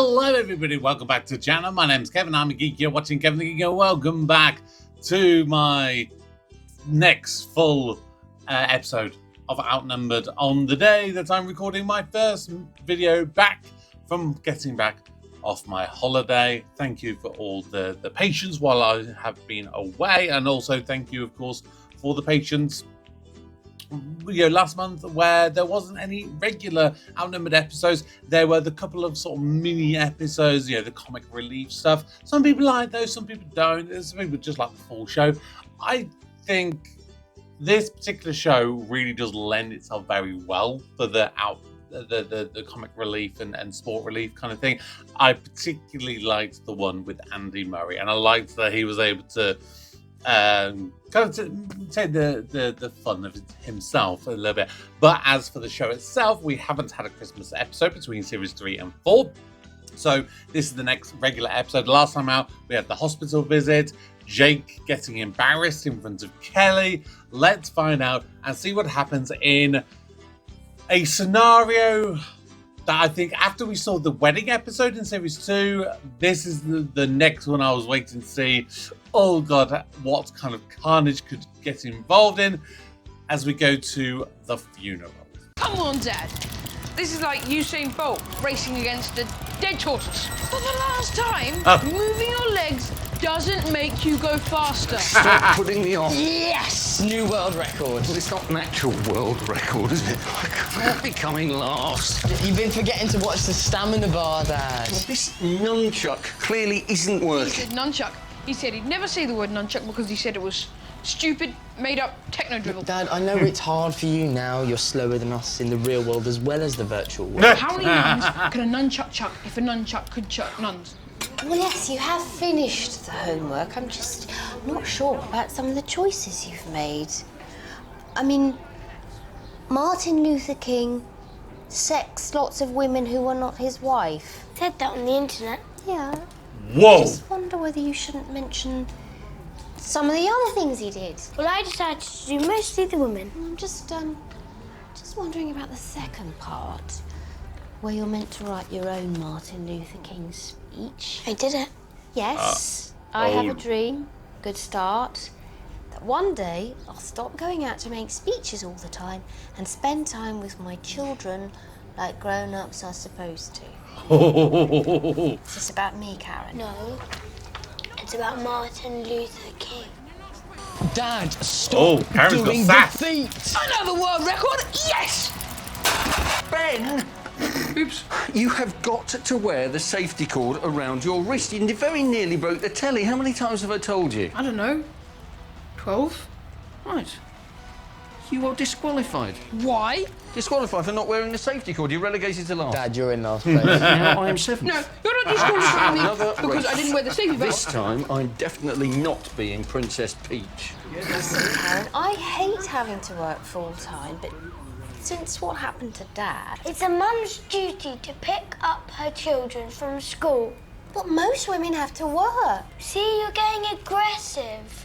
Hello everybody, welcome back to the channel. My name's Kevin, I'm a geek. You're watching Kevin the Geek. Welcome back to my next full episode of Outnumbered on the day that I'm recording my first video back from getting back off my holiday. Thank you for all the patience while I have been away, and also thank you, of course, for the patience last month where there wasn't any regular Outnumbered episodes. There were the couple of sort of mini episodes, the comic relief stuff. Some people like those, some people don't. Some people just like the full show. I think this particular show really does lend itself very well for the comic relief and sport relief kind of thing. I particularly liked the one with Andy Murray, and I liked that he was able to kind of take the fun of it himself a little bit. But as for the show itself, we haven't had a Christmas episode between series 3 and 4, so this is the next regular episode. Last time out we had the hospital visit, Jake getting embarrassed in front of Kelly. Let's find out and see what happens in a scenario that I think, after we saw the wedding episode in series 2, this is the next one I was waiting to see. Oh god, what kind of carnage could get involved in as we go to the funeral. Come on, Dad. This is like Usain Bolt racing against a dead tortoise. For the last time, moving your legs doesn't make you go faster. Stop putting me off. Yes! New world record. Well, it's not an actual world record, is it? I can't be coming last. You've been forgetting to watch the stamina bar, Dad. Well, this nunchuck clearly isn't He working. said nunchuck. He said he'd never say the word nunchuck because he said it was stupid, made-up techno dribble. Dad, I know it's hard for you now. You're slower than us in the real world as well as the virtual world. How many nuns can a nunchuck chuck if a nunchuck could chuck nuns? Well, yes, you have finished the homework. I'm just not sure about some of the choices you've made. I mean, Martin Luther King sexed lots of women who were not his wife. Said that on the internet. Yeah. Whoa! I just wonder whether you shouldn't mention some of the other things he did. Well, I decided to do mostly the women. I'm just wondering about the second part, where you're meant to write your own Martin Luther King speech. I did it. Yes, I have a dream, good start, that one day I'll stop going out to make speeches all the time and spend time with my children like grown-ups are supposed to. Is this about me, Karen? No, it's about Martin Luther King. Dad, stop Karen's doing got the sass. feet. Another world record? Yes! Ben! Oops. You have got to wear the safety cord around your wrist. You very nearly broke the telly. How many times have I told you? I don't know. 12? Right. You are disqualified. Why? Disqualified for not wearing the safety cord. You're relegated to last. Dad, you're in last place. Now I am 7th. No, you're not disqualifying me Another because I race. didn't wear the safety belt. This time, I'm definitely not being Princess Peach. Listen, Karen, I hate having to work full-time, but since what happened to Dad... It's a mum's duty to pick up her children from school. But most women have to work. See, you're getting aggressive.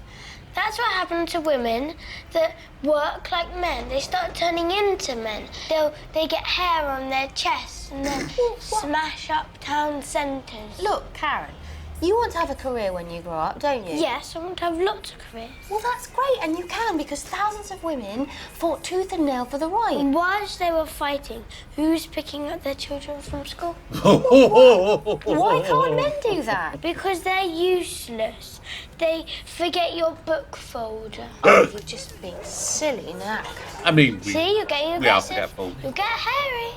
That's what happened to women that work like men. They start turning into men. They get hair on their chests and then smash up town centres. Look, Karen, you want to have a career when you grow up, don't you? Yes, I want to have lots of careers. Well, that's great, and you can, because thousands of women fought tooth and nail for the right. And whilst they were fighting, who's picking up their children from school? Why can't men do that? Because they're useless. They forget your book folder. Oh, you're just being silly now. I mean, See, you're getting we are aggressive. forgetful. You'll get hairy.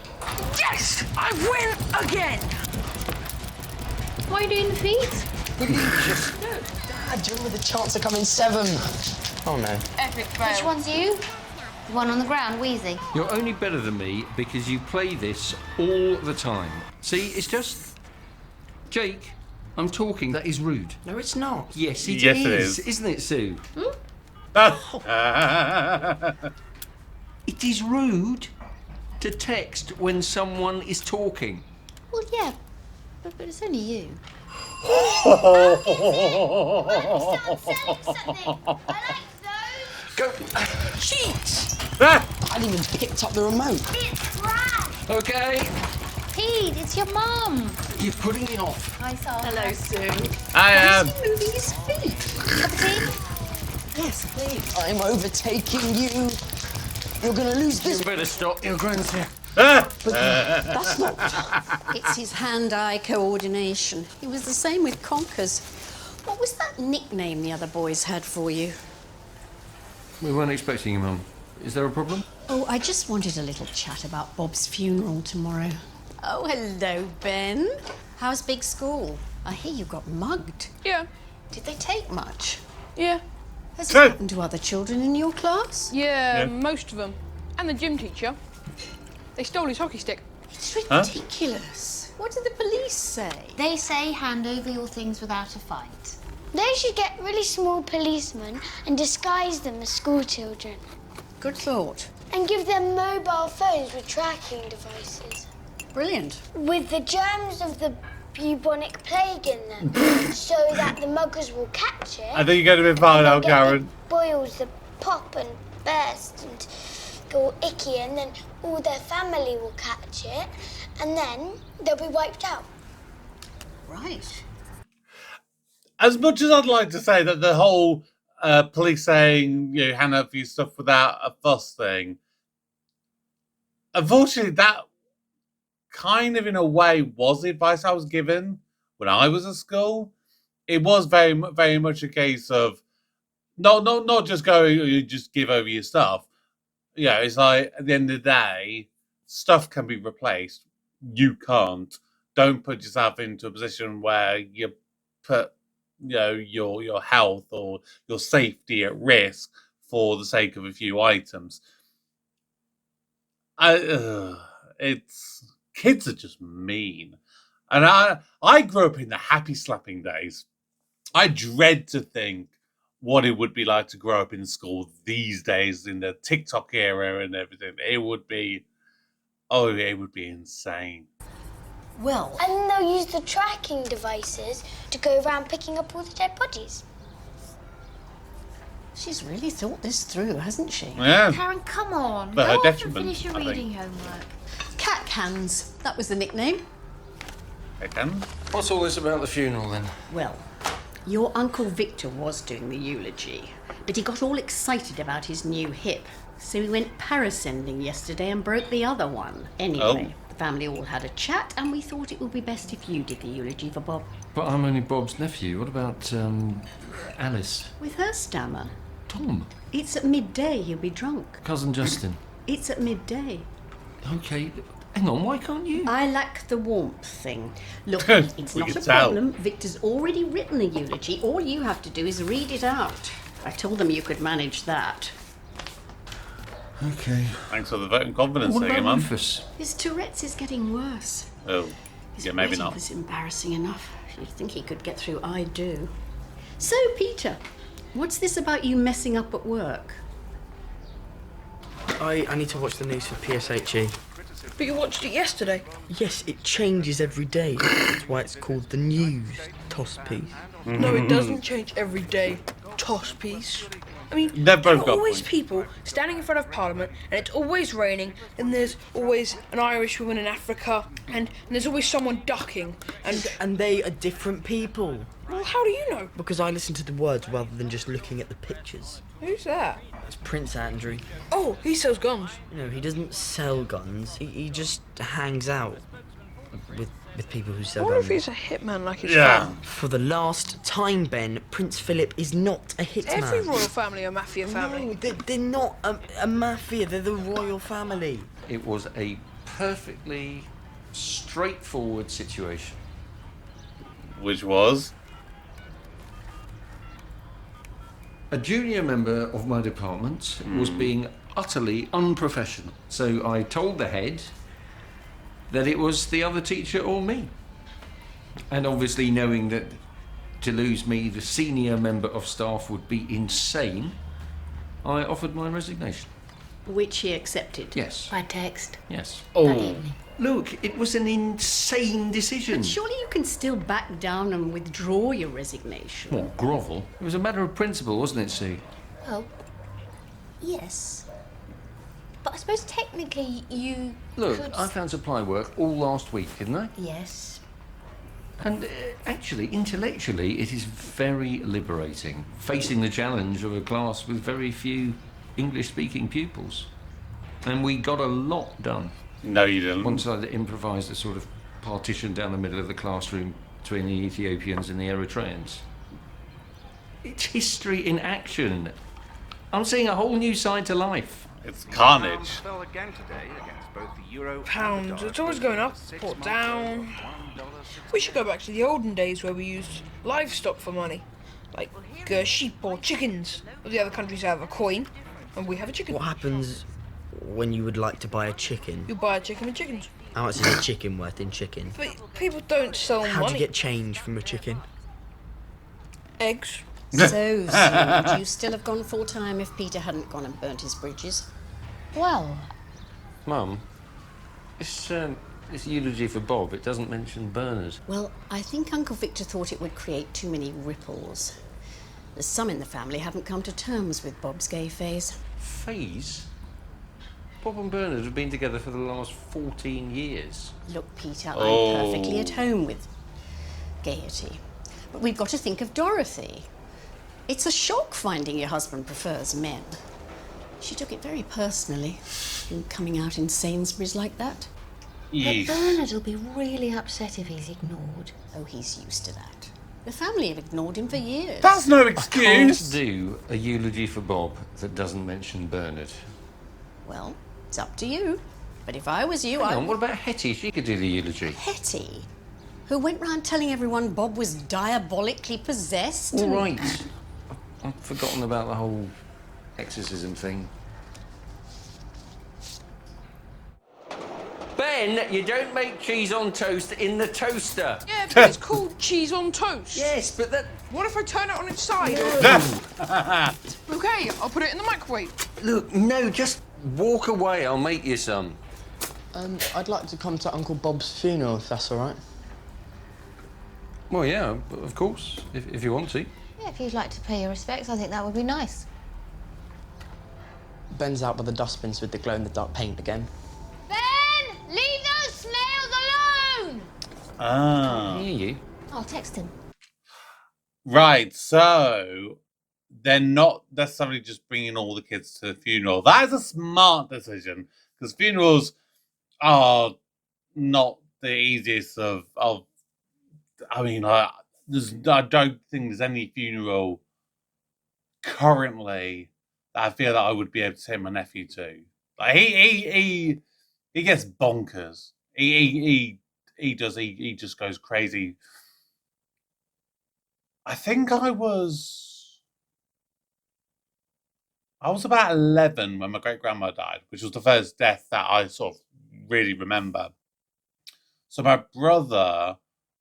Yes! I win again! Why are you doing the feet? Dad, you're with a chance of coming 7th. Oh, no. Epic fail. Which one's you? The one on the ground, wheezing. You're only better than me because you play this all the time. See, it's just... Jake, I'm talking. That is rude. No, it's not. Yes, it Yes, is. it is. Isn't it, Sue? It is rude to text when someone is talking. Well, yeah, but it's only you. Go. Cheats! Ah! I hadn't even picked up the remote. Okay. Pete, it's your mum. You're putting me off. Hi, Sarah. Hello, Sue. I am. Why is he moving his feet? Cup of tea? Yes, please. I'm overtaking you. You're going to lose this. You better stop your grandson. That's not. It's his hand-eye coordination. He was the same with Conkers. What was that nickname the other boys had for you? We weren't expecting you, Mum. Is there a problem? Oh, I just wanted a little chat about Bob's funeral tomorrow. Oh, hello, Ben. How's big school? I hear you got mugged. Yeah. Did they take much? Yeah. Has it happened to other children in your class? Yeah, most of them. And the gym teacher. They stole his hockey stick. It's ridiculous. What did the police say? They say hand over your things without a fight. They should get really small policemen and disguise them as school children. Good thought. And give them mobile phones with tracking devices. Brilliant. With the germs of the bubonic plague in them, so that the muggers will catch it. I think you're going to be fine now, Get Karen. the boils that pop and burst and go all icky, and then all their family will catch it, and then they'll be wiped out. Right. As much as I'd like to say that the whole police saying, you know, hand over your stuff without a fuss thing, unfortunately, that kind of in a way was the advice I was given when I was at school. It was very much a case of not just go, you just give over your stuff. Yeah, it's like at the end of the day, stuff can be replaced. You can't. Don't put yourself into a position where you put, you know, your health or your safety at risk for the sake of a few items. It's kids are just mean, and I grew up in the happy slapping days. I dread to think what it would be like to grow up in school these days in the TikTok era and everything. It would be insane. Well, And then they'll use the tracking devices to go around picking up all the dead bodies. she's really thought this through, hasn't she? Yeah. Karen, come on. But her Go off and detriment, finish your I think. reading homework. Cat cans. That was the nickname. Again. What's all this about the funeral, then? Well, your Uncle Victor was doing the eulogy, but he got all excited about his new hip, so he went parasending yesterday and broke the other one. Anyway, the family all had a chat, and we thought it would be best if you did the eulogy for Bob. But I'm only Bob's nephew. What about, Alice? With her stammer. Tom? It's at midday, he'll be drunk. Cousin Justin? It's at midday. Okay, hang on, why can't you? I lack the warmth thing. Look, it's We not can a tell. problem. Victor's already written the eulogy. All you have to do is read it out. I told them you could manage that. Okay. Thanks for the vote and confidence, What there, about Mum. Rufus? His Tourette's is getting worse. Oh, His yeah, maybe wedding not. was embarrassing enough. You'd think he could get through I do. So, Peter, what's this about you messing up at work? I need to watch the news for PSHE. But you watched it yesterday. Yes, it changes every day. That's why it's called the news toss piece. No, it doesn't change every day. Toss piece. I mean, They've there both are got always points. people standing in front of Parliament, and it's always raining, and there's always an Irish woman in Africa, and there's always someone ducking, And they are different people. well, how do you know? Because I listen to the words rather than just looking at the pictures. Who's that? It's Prince Andrew. Oh, he sells guns. You know, he doesn't sell guns. He just hangs out with people who I sell wonder if guns. he's a hitman like his Yeah. family. For the last time, Ben, Prince Philip is not a hitman. Every royal family a mafia family. No, they're not a mafia. They're the royal family. It was a perfectly straightforward situation. Which was? A junior member of my department was being utterly unprofessional. So I told the head that it was the other teacher or me. And obviously knowing that to lose me, the senior member of staff, would be insane, I offered my resignation. Which he accepted. Yes. By text. Yes. That Oh, evening. Look, it was an insane decision. But surely you can still back down and withdraw your resignation. What, grovel? It was a matter of principle, wasn't it, Sue? Oh, yes. But I suppose technically you Look, could... I found supply work all last week, didn't I? Yes. And actually, intellectually, it is very liberating, facing the challenge of a class with very few English-speaking pupils. And we got a lot done. No, you didn't. Once I improvised a sort of partition down the middle of the classroom between the Ethiopians and the Eritreans. It's history in action. I'm seeing a whole new side to life. It's carnage. Pounds, it's always going up or down. We should go back to the olden days where we used livestock for money, like sheep or chickens. Or the other countries have a coin, and we have a chicken. What happens when you would like to buy a chicken? You buy a chicken with chickens. How much is a chicken worth in chicken? But people don't sell How money. do you get change from a chicken? Eggs. So, Sue, would you still have gone full-time if Peter hadn't gone and burnt his bridges? Well, Mum, this eulogy for Bob, it doesn't mention Bernard. Well, I think Uncle Victor thought it would create too many ripples. There's some in the family haven't come to terms with Bob's gay phase. Phase? Bob and Bernard have been together for the last 14 years. Look, Peter, Oh. I'm perfectly at home with gaiety. But we've got to think of Dorothy. It's a shock finding your husband prefers men. She took it very personally, in coming out in Sainsbury's like that. but Yeesh. Bernard will be really upset if he's ignored. Oh, he's used to that. The family have ignored him for years. That's no Can't excuse. do a eulogy for Bob that doesn't mention Bernard. Well, it's up to you. But if I was you, Hang I on, what about Hetty? She could do the eulogy. Hetty, who went round telling everyone Bob was diabolically possessed. All right. I've forgotten about the whole exorcism thing. Ben, you don't make cheese on toast in the toaster. Yeah, but it's called cheese on toast. Yes, but that... What if I turn it on its side? Okay, I'll put it in the microwave. Look, no, just walk away. I'll make you some. I'd like to come to Uncle Bob's funeral, if that's all right. Well, yeah, of course, if you want to. Yeah, if you'd like to pay your respects, I think that would be nice. Ben's out by the dustbins with the glow-in-the-dark paint again. Ben! Leave those snails alone! Ah. I hear you. I'll text him. Right, so they're not necessarily just bringing all the kids to the funeral. That is a smart decision, because funerals are not the easiest of I mean, I don't think there's any funeral currently that I feel that I would be able to take my nephew to. Like he gets bonkers. He just goes crazy. I think I was about 11 when my great grandma died, which was the first death that I sort of really remember. So my brother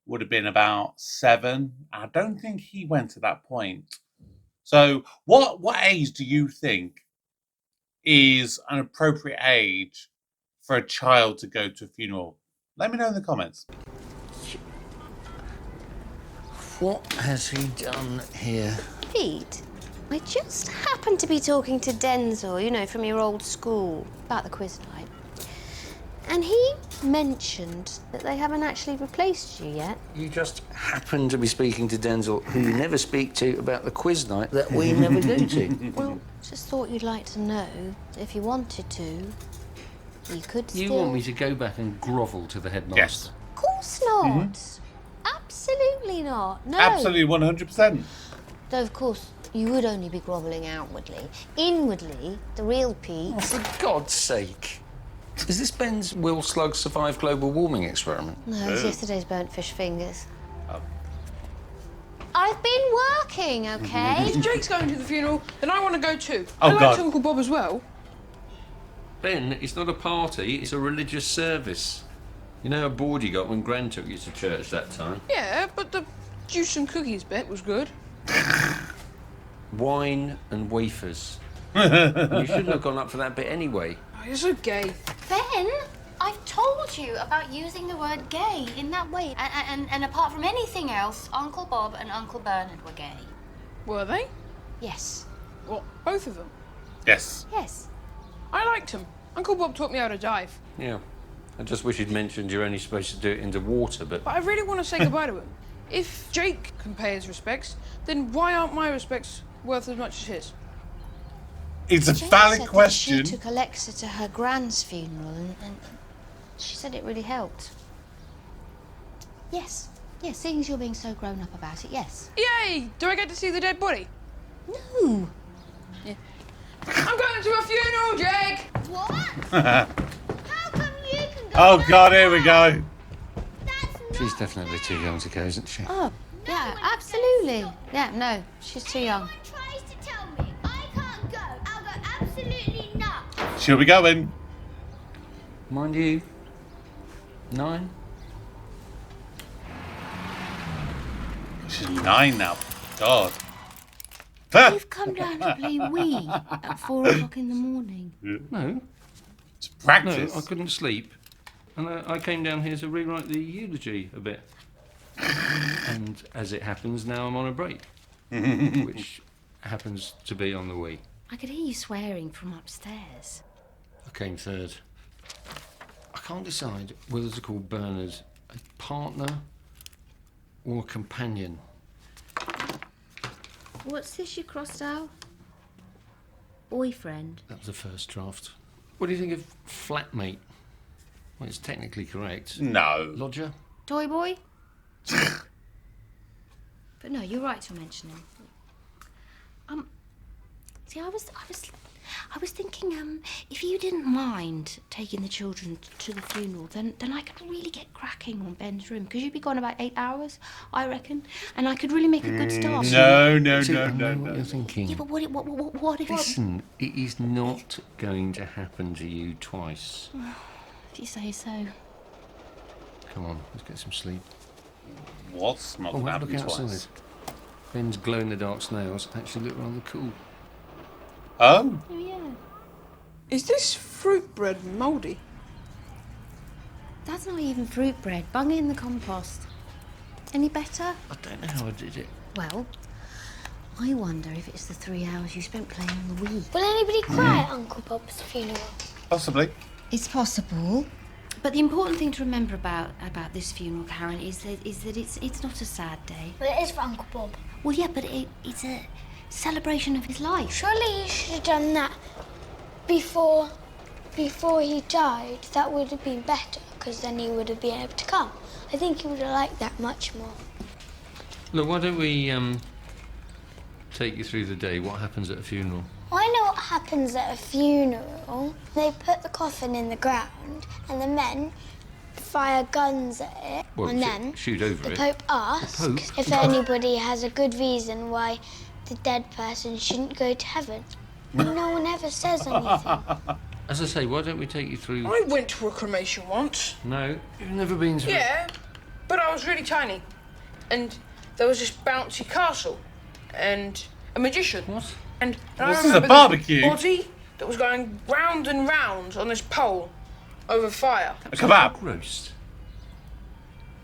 would have been about 7. I don't think he went at that point. So what age do you think is an appropriate age for a child to go to a funeral? Let me know in the comments. What has he done here? Pete, I just happened to be talking to Denzel, you know, from your old school, about the quiz night. And he mentioned that they haven't actually replaced you yet. You just happen to be speaking to Denzel, who you never speak to about the quiz night that we never go to. Well, just thought you'd like to know that if you wanted to, you could still... You want me to go back and grovel to the headmaster? Yes. Of course not. Absolutely not. No. Absolutely 100%. Though, of course, you would only be grovelling outwardly. Inwardly, the real Pete... Oh, for God's sake. Is this Ben's Will Slugs Survive Global Warming experiment? No, it's yesterday's burnt fish fingers. I've been working, okay? If Jake's going to the funeral, then I want to go too. Oh, I like God. Uncle Bob as well. Ben, it's not a party, it's a religious service. You know how bored you got when Gran took you to church that time? Yeah, but the juice and cookies bit was good. Wine and wafers. You shouldn't have gone up for that bit anyway. Oh, you're so gay. Ben, I've told you about using the word gay in that way. And apart from anything else, Uncle Bob and Uncle Bernard were gay. Were they? Yes. What, both of them? Yes. Yes. I liked them. Uncle Bob taught me how to dive. Yeah. I just wish he'd mentioned you're only supposed to do it into water, but... But I really want to say goodbye to him. If Jake can pay his respects, then why aren't my respects worth as much as his? It's a Jane valid said question. That she took Alexa to her grand's funeral and she said it really helped. Yes. Yes, seeing as you're being so grown up about it, yes. Yay! Do I get to see the dead body? No. Yeah. I'm going to a funeral, Jake! What? How come you can go? Oh God, here we go. She's definitely too young to go, isn't she? Oh, yeah, absolutely. Yeah, no, she's too young. Anyone tries to tell me I can't go, I'll go absolutely nuts. Shall we go in? Mind you, 9? She's 9 now. God. You've come down to play Wii at 4 o'clock in the morning. No. It's practice. No, I couldn't sleep. And I came down here to rewrite the eulogy a bit. And as it happens, now I'm on a break. Which happens to be on the Wii. I could hear you swearing from upstairs. I came third. I can't decide whether to call Bernard a partner or a companion. What's this you crossed out? Boyfriend. That was the first draft. What do you think of flatmate? Well, it's technically correct. No. Lodger? Toy boy? But no, you're right to mention him. See, I was thinking, if you didn't mind taking the children to the funeral, then I could really get cracking on Ben's room, because you'd be gone about 8 hours, I reckon, and I could really make a good start. No. What you're thinking. Yeah, but what if... Listen, it is not going to happen to you twice. If you say so. Come on, let's get some sleep. What's not Oh, going to look happen outside. twice? Ben's glow-in-the-dark snails actually look rather cool. Oh? Oh, yeah. Is this fruit bread mouldy? That's not even fruit bread. Bung it in the compost. Any better? I don't know how I did it. Well, I wonder if it's the 3 hours you spent playing on the Wii. Will anybody cry at Uncle Bob's funeral? Possibly. It's possible. But the important thing to remember about this funeral, Karen, is that it's not a sad day. Well, it is for Uncle Bob. Well, yeah, but it's a celebration of his life. Surely you should have done that before he died. That would have been better, because then he would have been able to come. I think he would have liked that much more. Look, why don't we take you through the day? What happens at a funeral? I know what happens at a funeral. They put the coffin in the ground, and the men fire guns at it, Well, and then shoot over the it. Pope asks The Pope? if anybody has a good reason why the dead person shouldn't go to heaven. And no one ever says anything. As I say, why don't we take you through... I went to a cremation once. No, you've never been to... Yeah, but I was really tiny. And there was this bouncy castle. And a magician. What? And I This is a remember barbecue. this body that was going round and round on this pole over fire. A kebab. Roast.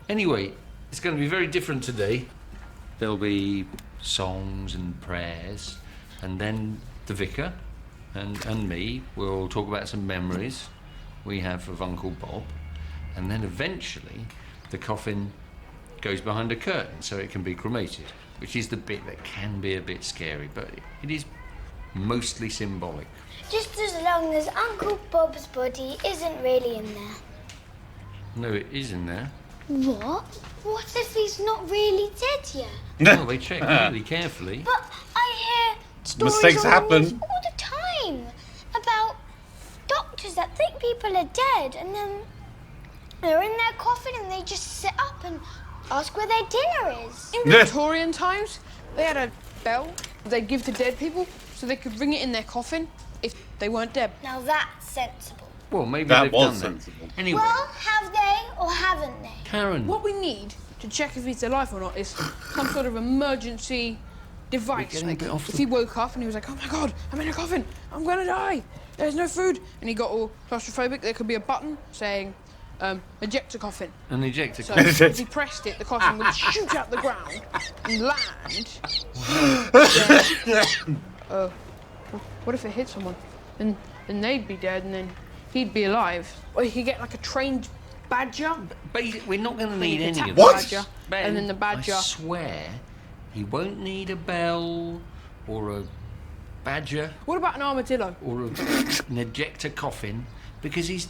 Anyway, it's going to be very different today. There'll be songs and prayers, and then the vicar and me will talk about some memories we have of Uncle Bob, and then eventually the coffin goes behind a curtain so it can be cremated, which is the bit that can be a bit scary, but it is mostly symbolic. Just as long as Uncle Bob's body isn't really in there. No, it is in there. What? What if he's not really dead yet? Well, they check really carefully. But I hear stories Mistakes on the happen. news all the time about doctors that think people are dead, and then they're in their coffin and they just sit up and ask where their dinner is. In Victorian times, they had a bell they'd give to dead people so they could ring it in their coffin if they weren't dead. Now that's sensible. Well, maybe That they've was done sensible. that. Anyway, Well, have they or haven't they? Karen. What we need to check if he's alive or not is some sort of emergency device. getting a bit off if the- he woke up and he was like, oh my God, I'm in a coffin, I'm gonna die, there's no food, and he got all claustrophobic, there could be a button saying, eject a coffin. An ejector So coffin. if he pressed it, the coffin would shoot out the ground and land. What if it hit someone? Then they'd be dead, and then he'd be alive. Or he could get like a trained badger. We're not going to need any of What? this. Badger, Ben, and then the badger. I swear, he won't need a bell or a badger What about an armadillo? or an ejector coffin because he's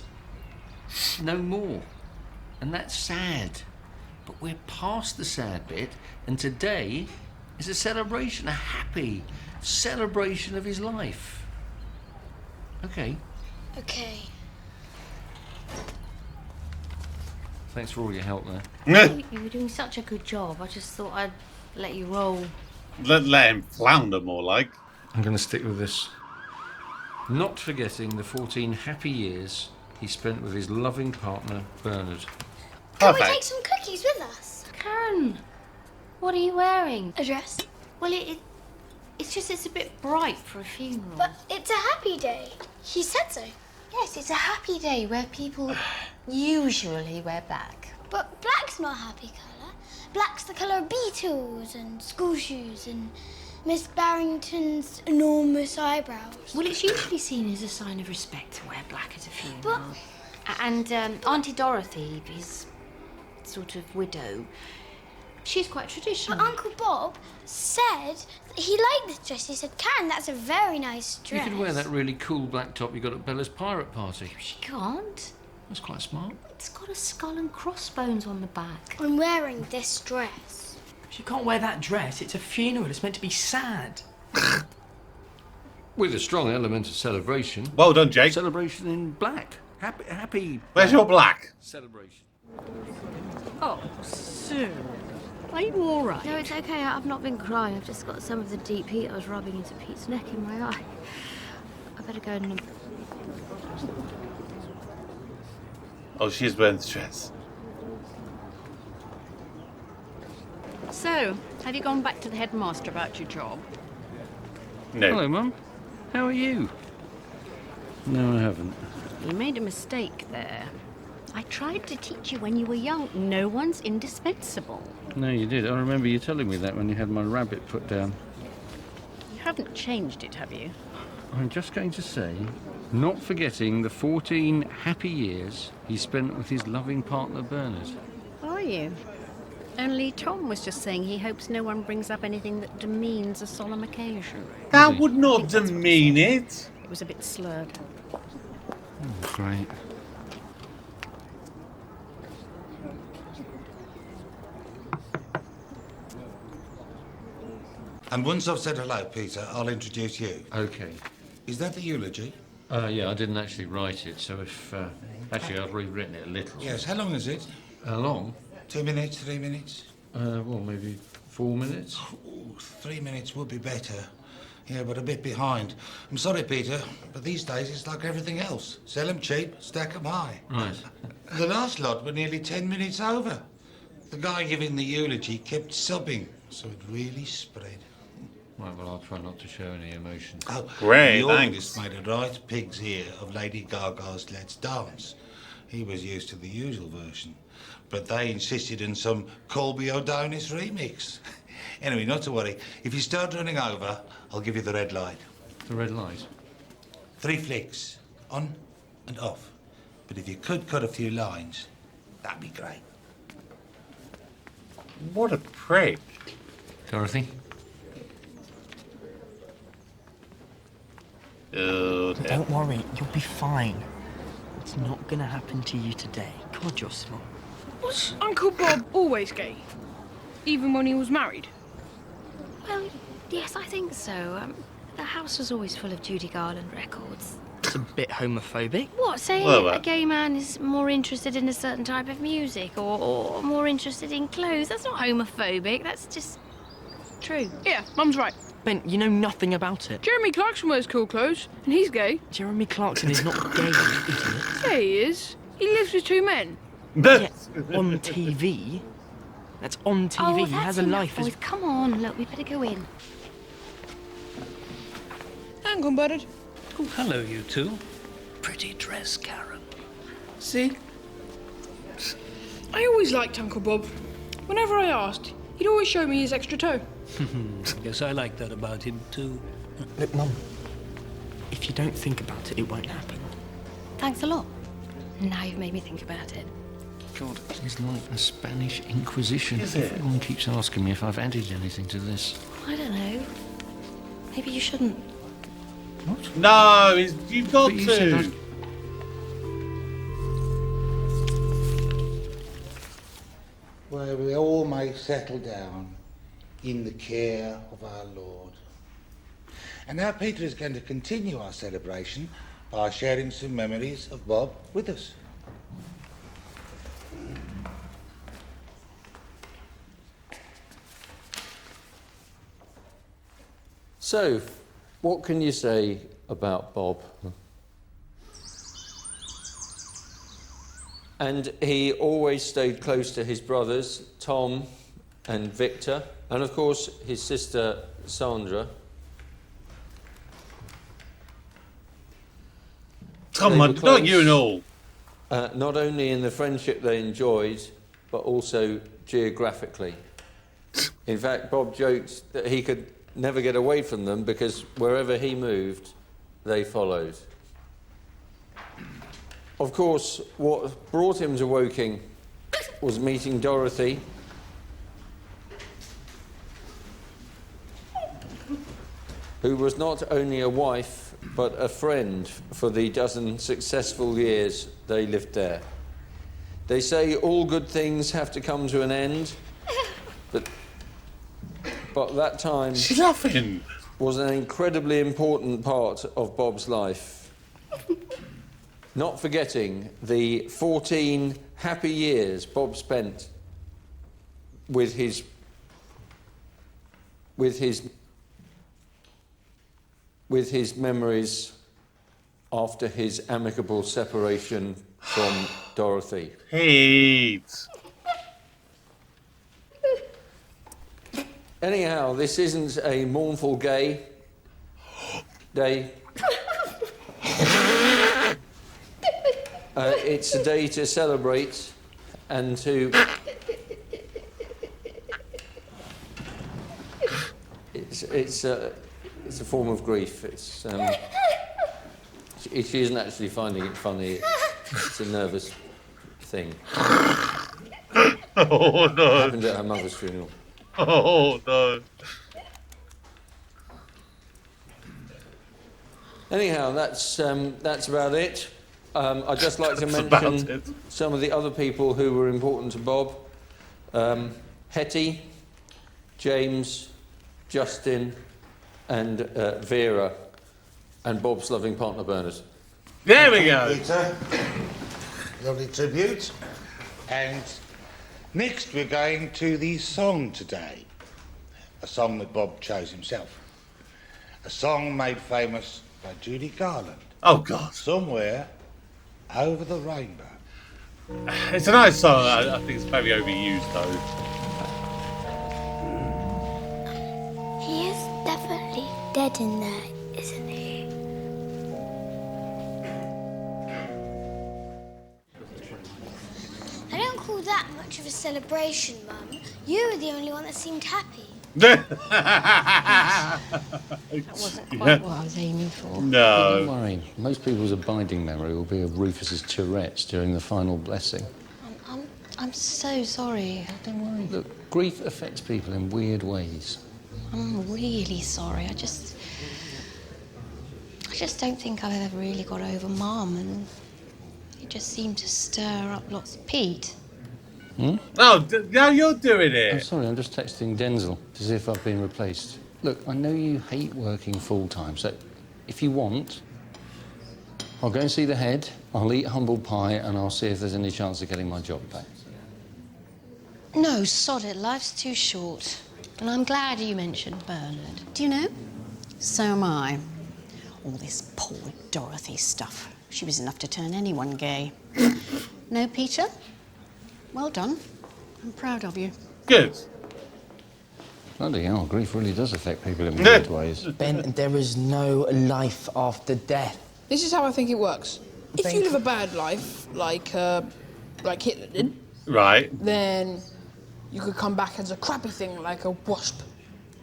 no more. And that's sad. But we're past the sad bit, and today is a celebration, a happy celebration of his life. Okay. Okay. Thanks for all your help there. You were doing such a good job. I just thought I'd let you roll. Let him flounder more like. I'm going to stick with this. Not forgetting the 14 happy years he spent with his loving partner, Bernard. Can we Perfect. take some cookies with us? Karen, what are you wearing? A dress. Well, it's a bit bright for a funeral. But it's a happy day. He said so. Yes, it's a happy day where people usually wear black. But black's not a happy colour. Black's the colour of beetles and school shoes and Miss Barrington's enormous eyebrows. Well, it's usually seen as a sign of respect to wear black at a funeral. But And Auntie Dorothy, his sort of widow, she's quite traditional. But Uncle Bob said that he liked this dress. He said, Karen, that's a very nice You dress. could wear that really cool black top you got at Bella's pirate party. She can't. That's quite smart. It's got a skull and crossbones on the back. I'm wearing this dress. She can't wear that dress. It's a funeral. It's meant to be sad. With a strong element of celebration. Well done, Jake. Celebration in black. Happy. Where's your black? Celebration. Oh, Sue. Are you all right? No, it's okay. I've not been crying. I've just got some of the deep heat I was rubbing into Pete's neck in my eye. I better go and... Oh, she's wearing the dress. So, have you gone back to the headmaster about your job? No. Hello, Mum. How are you? No, I haven't. You made a mistake there. I tried to teach you when you were young. No one's indispensable. No, you did. I remember you telling me that when you had my rabbit put down. You haven't changed it, have you? I'm just going to say, not forgetting the 14 happy years he spent with his loving partner, Bernard. Are you? Only Tom was just saying he hopes no one brings up anything that demeans a solemn occasion. That would not demean it. It was a bit slurred. Oh, great. And once I've said hello, Peter, I'll introduce you. Okay. Is that the eulogy? Yeah, I didn't actually write it, so if... actually, I've rewritten it a little. Yes. How long is it? How long? 2 minutes, 3 minutes? Well, maybe 4 minutes. Ooh, 3 minutes would be better. Yeah, but a bit behind. I'm sorry, Peter, but these days it's like everything else. Sell 'em cheap, stack 'em high. Right. The last lot were nearly 10 minutes over. The guy giving the eulogy kept sobbing, so it really spread. Right, well, I'll try not to show any emotion. Oh, Great, the thanks. organist made a right pig's ear of Lady Gaga's Let's Dance. He was used to the usual version, but they insisted on some Colby O'Donis remix. Anyway, not to worry. If you start running over, I'll give you the red light. The red light? 3 flicks, on and off. But if you could cut a few lines, that'd be great. What a prick. Dorothy? Oh, dear. Don't worry, you'll be fine. It's not gonna happen to you today. God, you're smart. Was Uncle Bob always gay? Even when he was married? Well, yes, I think so. The house was always full of Judy Garland records. It's a bit homophobic. What, saying Well, a gay man is more interested in a certain type of music or more interested in clothes? That's not homophobic, that's just true. Yeah, Mum's right. Ben, you know nothing about it. Jeremy Clarkson wears cool clothes, and he's gay. Jeremy Clarkson is not gay, you idiot. Yeah, he is. He lives with 2 men. Yeah, on TV. That's on TV. Oh, he that's has a enough, life. boys. Come on, look, we better go in. Hang on, Bernard. Oh, hello, you two. Pretty dress, Karen. See? I always liked Uncle Bob. Whenever I asked, he'd always show me his extra toe. Guess I like that about him, too. Look, Mum, if you don't think about it, it won't happen. Thanks a lot. Now you've made me think about it. God, it's like a Spanish Inquisition. Is it? Everyone keeps asking me if I've added anything to this. I don't know. Maybe you shouldn't. What? No, you've got But you said to. Where we all may settle down in the care of our Lord. And now Peter is going to continue our celebration by sharing some memories of Bob with us. So, what can you say about Bob? And he always stayed close to his brothers, Tom and Victor, and of course his sister Sandra. Come They on, were close, not you and all. not only in the friendship they enjoyed, but also geographically. In fact, Bob joked that he could never get away from them because wherever he moved, they followed. Of course, what brought him to Woking was meeting Dorothy, who was not only a wife, but a friend for the dozen successful years they lived there. They say all good things have to come to an end, but that time She's laughing. was an incredibly important part of Bob's life. Not forgetting the 14 happy years Bob spent with his memories after his amicable separation from Dorothy. Pete. Anyhow, this isn't a mournful day. It's a day to celebrate and to... It's a form of grief. She isn't actually finding it funny. It's a nervous thing. Oh no. It happened at her mother's funeral. Oh no. Anyhow, that's about it. I'd just like to mention some of the other people who were important to Bob. Hetty, James, Justin, and Vera, and Bob's loving partner Bernard. There we go. Peter, lovely tribute. And next we're going to the song today. A song that Bob chose himself. A song made famous by Judy Garland. Oh God. Somewhere over the rainbow. It's a nice song. I think it's maybe overused though. He is definitely dead in there, isn't he? I don't call that much of a celebration, Mum. You were the only one that seemed happy. That wasn't quite what I was aiming for. No. Don't worry, most people's abiding memory will be of Rufus's Tourette's during the final blessing. I'm so sorry. Don't worry, look, grief affects people in weird ways. I'm really sorry. I just don't think I've ever really got over Mum, and it just seemed to stir up lots of Pete. Hmm? Oh, now you're doing I'm it. sorry, I'm just texting Denzel to see if I've been replaced. Look, I know you hate working full-time, so if you want, I'll go and see the head, I'll eat humble pie, and I'll see if there's any chance of getting my job back. No, sod it. Life's too short. And I'm glad you mentioned Bernard. Do you know? So am I. All this poor Dorothy stuff. She was enough to turn anyone gay. No, Peter? Well done. I'm proud of you. Good. Bloody hell, grief really does affect people in weird ways. Ben, there is no life after death. This is how I think it works. If you live a bad life, like Hitler did, Right. then you could come back as a crappy thing, like a wasp.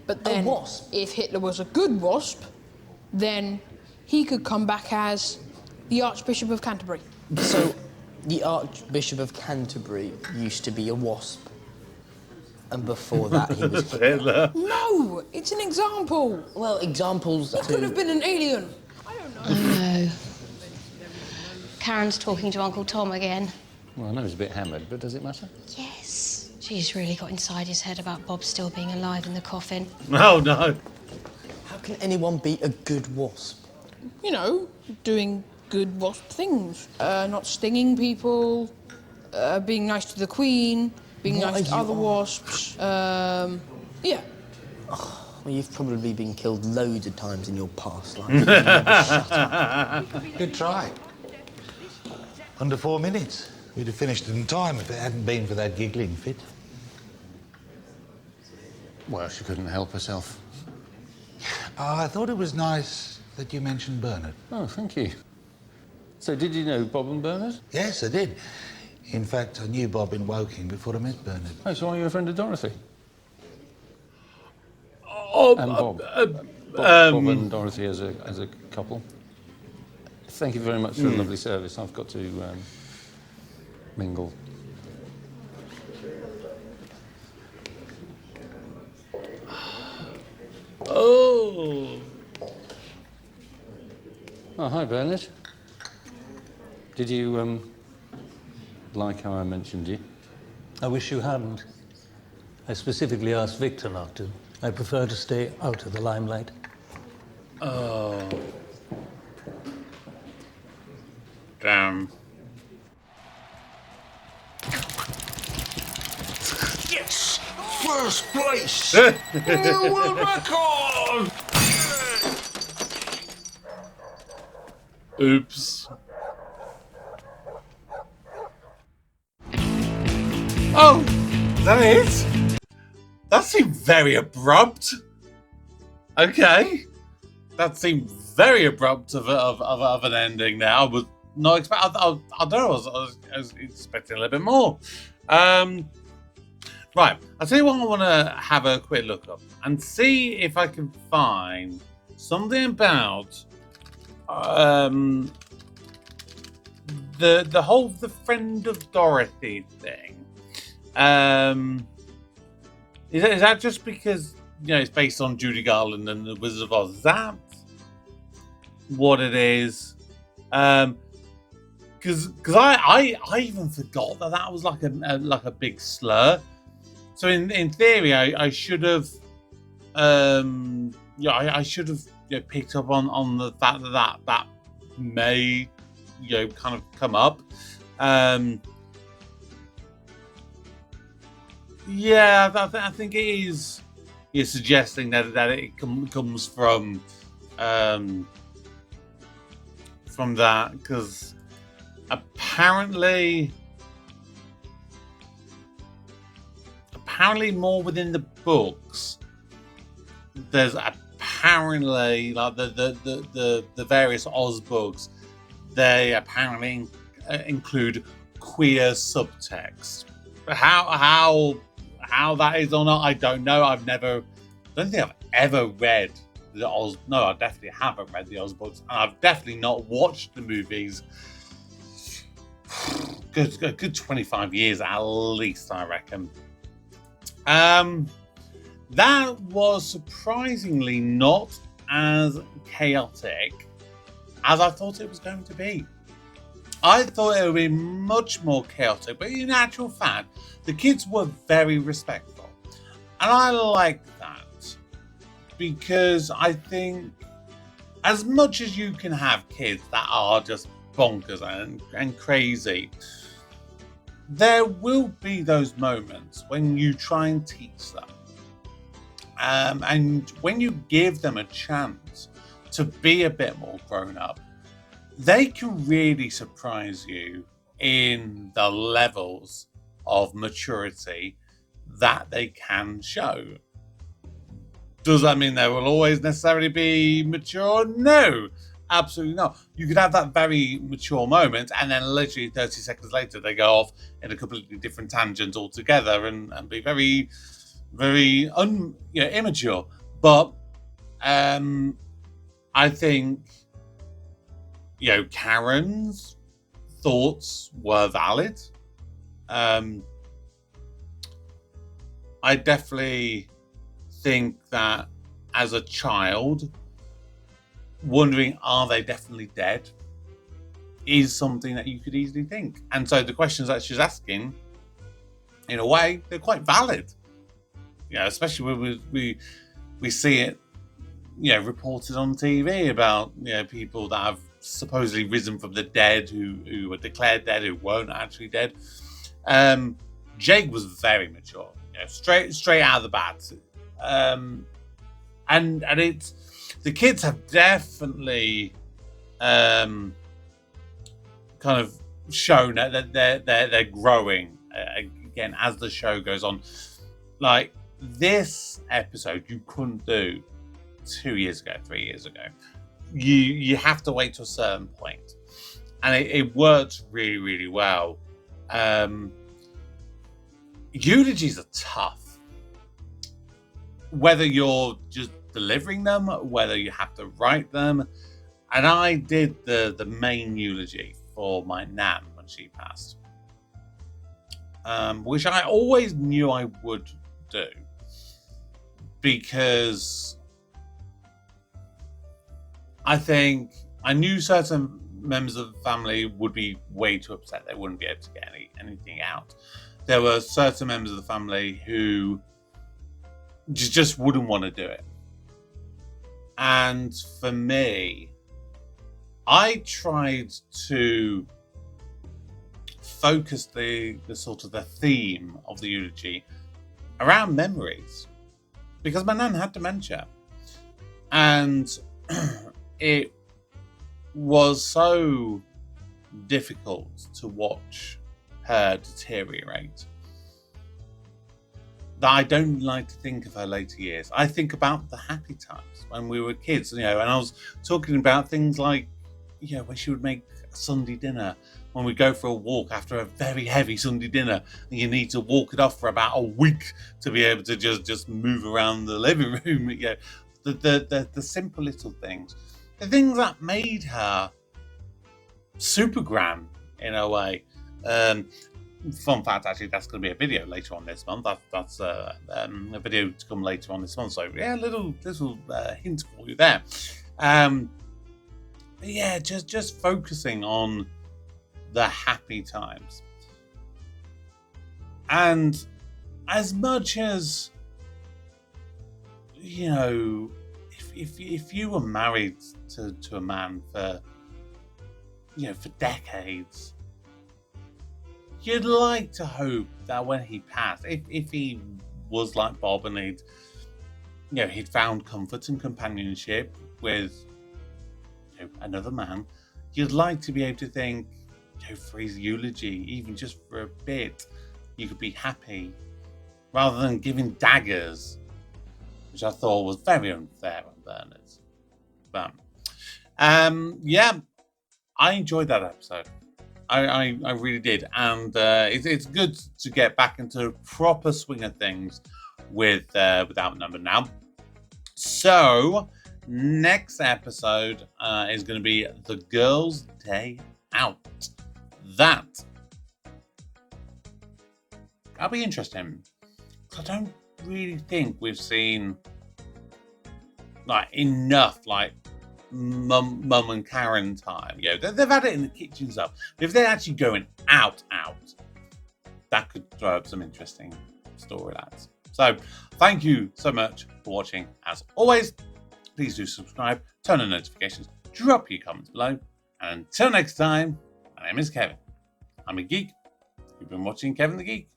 But then, wasp? if Hitler was a good wasp, then he could come back as The Archbishop of Canterbury. So, the Archbishop of Canterbury used to be a wasp. And before that, he was Hitler. No, it's an example. Well, examples It could have been an alien. I don't know. Oh no. Karen's talking to Uncle Tom again. Well, I know he's a bit hammered, but does it matter? Yes. She's really got inside his head about Bob still being alive in the coffin. Oh, no. How can anyone be a good wasp? You know, doing good wasp things. Not stinging people, being nice to the Queen, being nice to other wasps. Yeah. Oh, well, you've probably been killed loads of times in your past life. Shut up. Good try. Under 4 minutes. We'd have finished in time if it hadn't been for that giggling fit. Well, she couldn't help herself. I thought it was nice that you mentioned Bernard. Oh, thank you. So did you know Bob and Bernard? Yes, I did. In fact, I knew Bob in Woking before I met Bernard. Oh, so are you a friend of Dorothy? Oh, and Bob. Bob and Dorothy as a couple. Thank you very much for a lovely service. I've got to mingle. Oh. Oh, hi, Bernard. Did you like how I mentioned you? I wish you hadn't. I specifically asked Victor not to. I prefer to stay out of the limelight. Oh. Damn. Yes! First place! New world record! Oops. Oh, is that it? That seemed very abrupt. Okay. That seemed very abrupt of an ending there. I was not expecting, I don't know, I was expecting a little bit more. Right, I'll tell you what I want to have a quick look up and see if I can find something about the whole the friend of Dorothy thing. Is that just because it's based on Judy Garland and the Wizard of Oz? Is that what it is? Because I even forgot that was like a big slur. So in theory, I should have I should have picked up on the fact that may kind of come up. Yeah, I think it is. You're suggesting that it comes from that, because apparently more within the books, there's apparently like the various Oz books, they apparently include queer subtext. How that is or not, I don't know. I don't think I've ever read the Oz. No, I definitely haven't read the Oz books, and I've definitely not watched the movies. Good 25 years at least, I reckon. That was surprisingly not as chaotic as I thought it was going to be. I thought it would be much more chaotic, but in actual fact, the kids were very respectful. And I like that, because I think as much as you can have kids that are just bonkers and crazy, there will be those moments when you try and teach them. And when you give them a chance to be a bit more grown up, they can really surprise you in the levels of maturity that they can show. Does that mean they will always necessarily be mature? No, absolutely not. You could have that very mature moment, and then literally 30 seconds later, they go off in a completely different tangent altogether and be very, very immature. But I think Karen's thoughts were valid. I definitely think that as a child, wondering, are they definitely dead, is something that you could easily think. And so the questions that she's asking, in a way, they're quite valid. Especially when we see it, reported on TV about, people that have supposedly risen from the dead, who were declared dead, who weren't actually dead. Jake was very mature, straight out of the bat. And it's, the kids have definitely kind of shown that they're growing again as the show goes on. Like, this episode you couldn't do 2 years ago, 3 years ago. You have to wait to a certain point, and it works really, really well. Eulogies are tough, whether you're just delivering them, whether you have to write them. And I did the main eulogy for my nan when she passed, which I always knew I would do, because I think I knew certain members of the family would be way too upset. They wouldn't be able to get anything out. There were certain members of the family who just wouldn't want to do it. And for me, I tried to focus the sort of the theme of the eulogy around memories, because my nan had dementia, and it was so difficult to watch her deteriorate that I don't like to think of her later years. I think about the happy times when we were kids, and I was talking about things like, when she would make a Sunday dinner, when we go for a walk after a very heavy Sunday dinner, and you need to walk it off for about a week to be able to just move around the living room. The simple little things, the things that made her super grand in a way. Fun fact, actually, that's going to be a video later on this month. That's a video to come later on this month. So yeah, little hint for you there. Just focusing on the happy times. And as much as, if you were married to a man for decades, you'd like to hope that when he passed, if he was like Bob and he'd found comfort and companionship with another man, you'd like to be able to think, for his eulogy, even just for a bit, you could be happy, rather than giving daggers, which I thought was very unfair on Bernard. But I enjoyed that episode. I really did, and it's good to get back into a proper swing of things with Outnumbered now. So next episode is going to be the Girls' Day Out. That'll be interesting. I don't really think we've seen enough mum and Karen time. They've had it in the kitchen stuff. But if they're actually going out, that could throw up some interesting storylines. So thank you so much for watching. As always, please do subscribe, turn on notifications, drop your comments below. And until next time, my name is Kevin. I'm a geek. You've been watching Kevin the Geek.